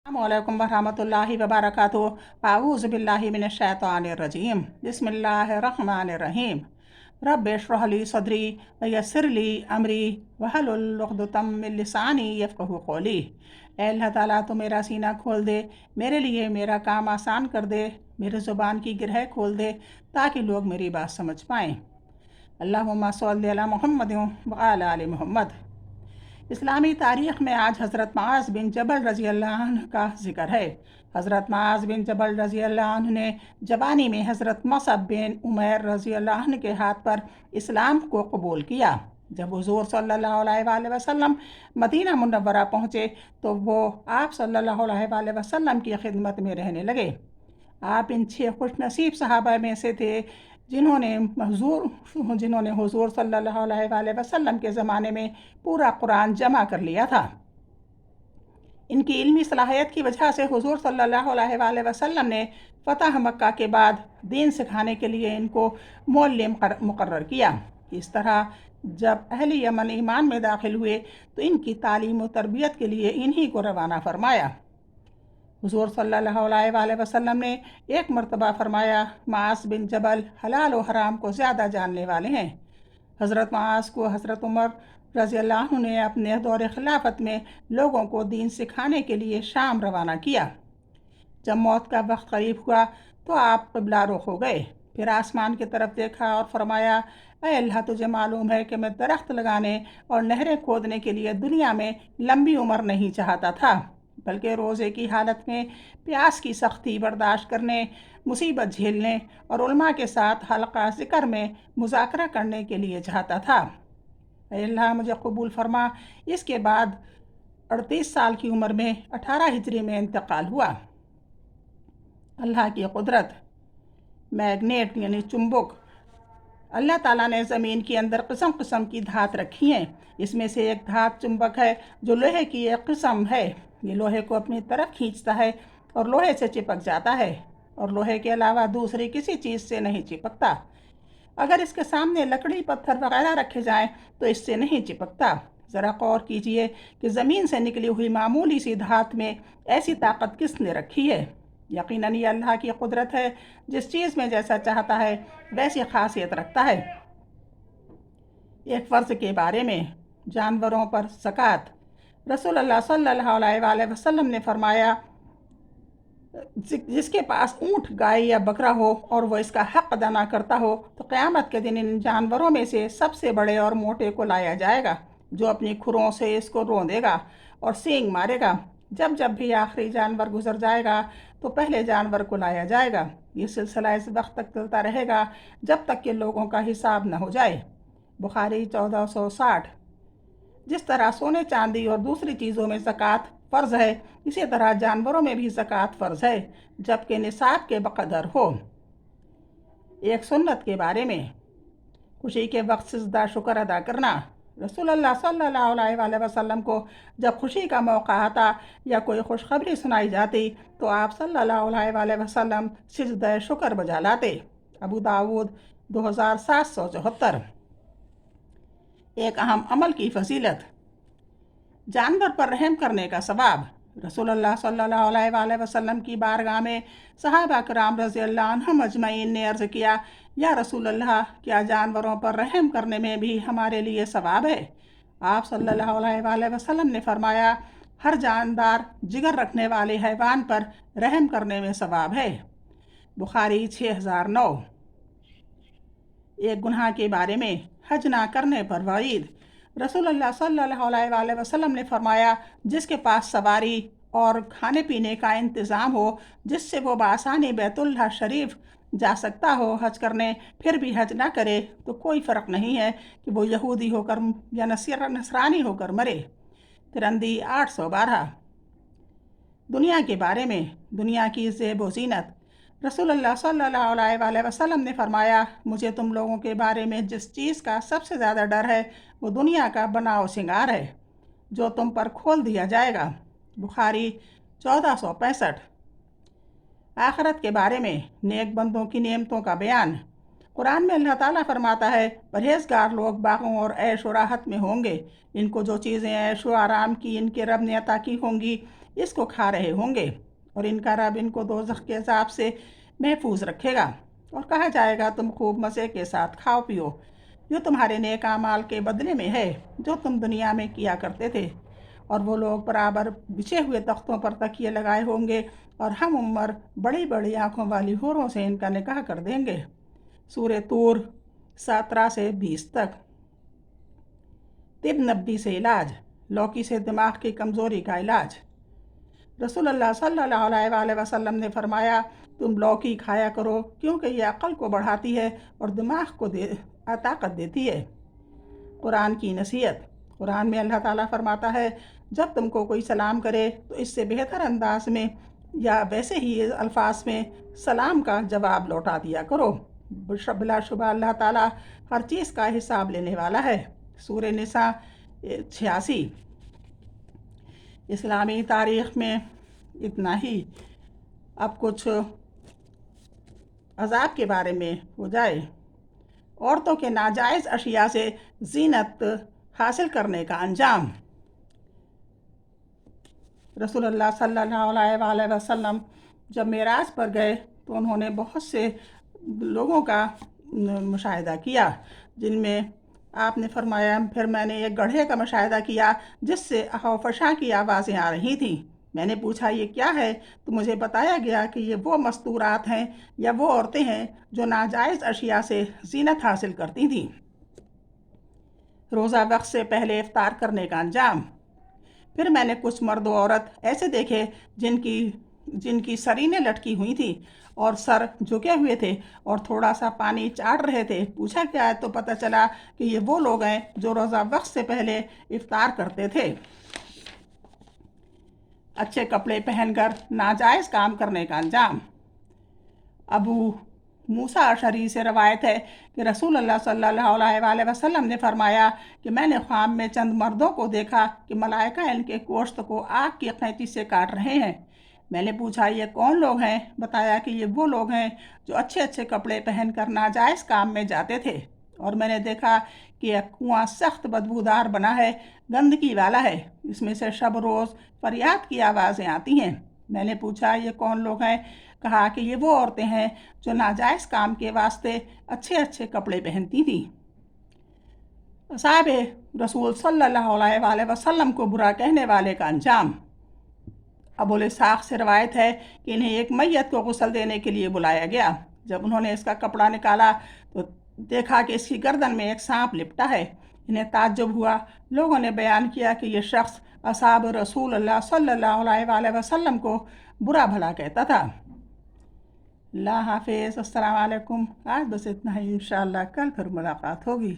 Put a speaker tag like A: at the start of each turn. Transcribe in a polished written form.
A: अस्सलामुअलैकुम वरहमतुल्लाहि वबरकातुहू। अऊज़ु बिल्लाहि मिनश्शैतानिर्रजीम। बिस्मिल्लाहिर्रहमानिर्रहीम। रब्बि इश्रह ली सदरी वयस्सिर ली अमरी वहलुल उक़दतम मिन लिसानी यफ़क़हू क़ौली। ऐ अल्लाह ताला तो मेरा सीना खोल दे, मेरे लिए मेरा काम आसान कर दे, मेरे ज़ुबान की गिरह खोल दे ताकि लोग मेरी बात समझ पाएँ। अल्लाहुम्मा सल्लि अला मुहम्मद व अला आलि मोहम्मद। इस्लामी तारीख़ में आज हज़रत मुआज़ बिन जबल रज़ी अल्लाह अन्हु का ज़िक्र है। हज़रत मुआज़ बिन जबल रज़ी अल्लाह अन्हु ने जवानी में हज़रत मुसअब बिन उमैर रज़ी अल्लाह अन्हु के हाथ पर इस्लाम को कबूल किया। जब हुज़ूर सल्लल्लाहु अलैहि वसल्लम मदीना मुनव्वरा पहुँचे तो वो आप सल्लल्लाहु अलैहि वसल्लम की खिदमत में रहने लगे। आप इन 6 खुशनसीब सहाबा में से थे जिन्होंने हुज़ूर सल्लल्लाहु अलैहि वसल्लम के ज़माने में पूरा कुरान जमा कर लिया था। इनकी इल्मी सलाहियत की वजह से हुज़ूर सल्लल्लाहु अलैहि वसल्लम ने फ़तह मक्का के बाद दीन सिखाने के लिए इनको मुअल्लिम मुकर्रर किया। इस तरह जब अहले यमन ईमान में दाखिल हुए तो इनकी तालीम व तरबियत के लिए इन्हीं को रवाना फरमाया। हुज़ूर सल्लल्लाहु अलैहि वसल्लम ने एक मरतबा फरमाया, मुआज़ बिन जबल हलाल व हराम को ज़्यादा जानने वाले हैं। हज़रत मुआज़ को हज़रत उमर रज़ी अल्लाह अन्हु ने अपने दौर खिलाफत में लोगों को दीन सिखाने के लिए शाम रवाना किया। जब मौत का वक्त करीब हुआ तो आप क़िबला रुख हो गए, फिर आसमान की तरफ देखा और फरमाया, ऐ अल्लाह तुझे मालूम है कि मैं दरख्त लगाने और नहरें खोदने के लिए दुनिया में लंबी उम्र नहीं चाहता था, बल्कि रोज़े की हालत में प्यास की सख्ती बर्दाश्त करने, मुसीबत झेलने और उलमा के साथ हल्का ज़िक्र में मुज़ाकरा करने के लिए चाहता था। ऐ अल्लाह मुझे कबूल फरमा। इसके बाद 38 साल की उम्र में 18 हिजरी में इंतकाल हुआ। अल्लाह की कुदरत। मैग्नेट यानी चुंबक। अल्लाह ताला ने ज़मीन के अंदर किस्म किस्म की धात रखी हैं। इसमें से एक धात चुंबक है जो लोहे की एक किस्म है। ये लोहे को अपनी तरफ खींचता है और लोहे से चिपक जाता है और लोहे के अलावा दूसरी किसी चीज़ से नहीं चिपकता। अगर इसके सामने लकड़ी पत्थर वगैरह रखे जाएं तो इससे नहीं चिपकता। ज़रा गौर कीजिए कि ज़मीन से निकली हुई मामूली सी धात में ऐसी ताकत किसने रखी है। यकीनन ये अल्लाह की कुदरत है, जिस चीज़ में जैसा चाहता है वैसी खासियत रखता है। एक फ़र्ज़ के बारे में, जानवरों पर ज़कात। रसूलुल्लाह सल्लल्लाहु अलैहि वसल्लम ने फरमाया, जिसके पास ऊँट, गाय या बकरा हो और वो इसका हक़ अदा ना करता हो तो क़यामत के दिन इन जानवरों में से सबसे बड़े और मोटे को लाया जाएगा, जो अपनी खुरों से इसको रौंदेगा और सींग मारेगा। जब जब भी आखिरी जानवर गुजर जाएगा तो पहले जानवर को लाया जाएगा। ये सिलसिला इस वक्त तक चलता रहेगा जब तक कि लोगों का हिसाब न हो जाए। बुखारी 1460। जिस तरह सोने चांदी और दूसरी चीज़ों में ज़कात फ़र्ज़ है, इसी तरह जानवरों में भी ज़कात फ़र्ज़ है, जबकि निसाब के बक़दर हो। एक सुन्नत के बारे में, खुशी के वक्त सिजदा शुक्र अदा करना। रसूलुल्लाह सल्लल्लाहु अलैहि वसल्लम को जब खुशी का मौका आता या कोई खुशखबरी सुनाई जाती तो आप सल्लल्लाहु अलैहि वसल्लम सिजदा शुक्र बजा लाते। अबू दाऊद 2774। एक अहम अमल की फजीलत। जानवर पर रहम करने का सवाब। रसूलुल्लाह सल्लल्लाहु अलैहि वसल्लम की बारगाह में सहाबा कराम रज़ी अल्लाह अन्हुम अजमईन ने अर्ज़ किया, या रसूलुल्लाह, क्या जानवरों पर रहम करने में भी हमारे लिए सवाब है? आप सल्लल्लाहु अलैहि वसल्लम ने फरमाया, हर जानदार जिगर रखने वाले हैवान पर रहम करने में सवाब है। बुखारी 6009। एक गुनाह के बारे में, हज ना करने पर वईद। रसूलुल्लाह सल्लल्लाहु अलैहि वसल्लम ने फरमाया, जिसके पास सवारी और खाने पीने का इंतज़ाम हो, जिससे वो बआसानी बैतुल्लाह शरीफ जा सकता हो हज करने, फिर भी हज ना करे तो कोई फ़र्क नहीं है कि वो यहूदी होकर या नसरानी होकर मरे। तिरंदी 812। दुनिया के बारे में, दुनिया की ज़ेब व ज़ीनत। रसूलुल्लाह सल्लल्लाहु अलैहि वसल्लम ने फरमाया, मुझे तुम लोगों के बारे में जिस चीज़ का सबसे ज़्यादा डर है वो दुनिया का बनाव सिंगार है, जो तुम पर खोल दिया जाएगा। बुखारी 1465। आखिरत के बारे में, नेक बंदों की नेमतों का बयान। कुरान में अल्लाह ताला फरमाता है, परहेज़गार लोग बागों और ऐश व राहत में होंगे। इनको जो चीज़ें ऐश व आराम की इनके रब ने अता की होंगी, اس کو کھا رہے ہوں گے اور ان کا رب ان کو دوزخ کے عذاب سے محفوظ رکھے گا، اور کہا جائے گا تم خوب مزے کے ساتھ کھاؤ پیو، جو تمہارے نیک اعمال کے بدلے میں ہے جو تم دنیا میں کیا کرتے تھے۔ اور وہ لوگ برابر بچھے ہوئے تختوں پر تکیے لگائے ہوں گے اور ہم عمر بڑی بڑی آنکھوں والی حوروں سے ان کا نکاح کر دیں گے۔ سورہ طور 17 سے 20 تک۔ طب نبی سے علاج، لوکی سے دماغ کی کمزوری کا علاج۔ رسول اللہ صلی اللہ علیہ وآلہ وسلم نے فرمایا تم لوکی کھایا کرو کیونکہ یہ عقل کو بڑھاتی ہے اور دماغ کو طاقت دیتی ہے۔ قرآن کی نصیحت، قرآن میں اللہ تعالیٰ فرماتا ہے جب تم کو کوئی سلام کرے تو اس سے بہتر انداز میں یا ویسے ہی الفاظ میں سلام کا جواب لوٹا دیا کرو، بلا شبہ اللہ تعالیٰ ہر چیز کا حساب لینے والا ہے۔ سورہ نساء 86۔ اسلامی تاریخ میں اتنا ہی۔ اب کچھ عذاب کے بارے میں ہو جائے۔ عورتوں کے ناجائز اشیاء سے زینت حاصل کرنے کا انجام۔ رسول اللہ صلی اللہ علیہ وآلہ وسلم جب معراج پر گئے تو انہوں نے بہت سے لوگوں کا مشاہدہ کیا، جن میں آپ نے فرمایا پھر میں نے ایک گڑھے کا مشاہدہ کیا جس سے احوفشاں کی آوازیں آ رہی تھیں۔ میں نے پوچھا یہ کیا ہے تو مجھے بتایا گیا کہ یہ وہ مستورات ہیں یا وہ عورتیں ہیں جو ناجائز اشیاء سے زینت حاصل کرتی تھیں۔ روزہ وقت سے پہلے افطار کرنے کا انجام۔ پھر میں نے کچھ مرد و عورت ایسے دیکھے جن کی سرینیں لٹکی ہوئی تھیں اور سر جھکے ہوئے تھے اور تھوڑا سا پانی چاٹ رہے تھے۔ پوچھا کیا ہے تو پتہ چلا کہ یہ وہ لوگ ہیں جو روزہ وقت سے پہلے افطار کرتے تھے۔ اچھے کپڑے پہن کر ناجائز کام کرنے کا انجام۔ ابو موسیٰ اشعری سے روایت ہے کہ رسول اللہ صلی اللہ علیہ وآلہ وسلم نے فرمایا کہ میں نے خواب میں چند مردوں کو دیکھا کہ ملائکہ ان کے گوشت کو آگ کی قینچی سے کاٹ رہے ہیں۔ میں نے پوچھا یہ کون لوگ ہیں؟ بتایا کہ یہ وہ لوگ ہیں جو اچھے اچھے کپڑے پہن کر ناجائز کام میں جاتے تھے، اور میں نے دیکھا کہ ایک کنواں سخت بدبودار بنا ہے، گندگی والا ہے، اس میں سے شب روز فریاد کی آوازیں آتی ہیں۔ میں نے پوچھا یہ کون لوگ ہیں؟ کہا کہ یہ وہ عورتیں ہیں جو ناجائز کام کے واسطے اچھے اچھے کپڑے پہنتی تھیں۔ اصحاب رسول صلی اللہ علیہ وآلہ وسلم کو برا کہنے والے کا انجام۔ ابو الاسحاق سے روایت ہے کہ انہیں ایک میت کو غسل دینے کے لیے بلایا گیا۔ جب انہوں نے اس کا کپڑا نکالا تو دیکھا کہ اس کی گردن میں ایک سانپ لپٹا ہے۔ انہیں تعجب ہوا۔ لوگوں نے بیان کیا کہ یہ شخص اصحاب رسول اللہ صلی اللہ علیہ وآلہ وسلم کو برا بھلا کہتا تھا۔ اللہ حافظ، السلام علیکم۔ آج بس اتنا ہی، انشاءاللہ کل پھر ملاقات ہوگی۔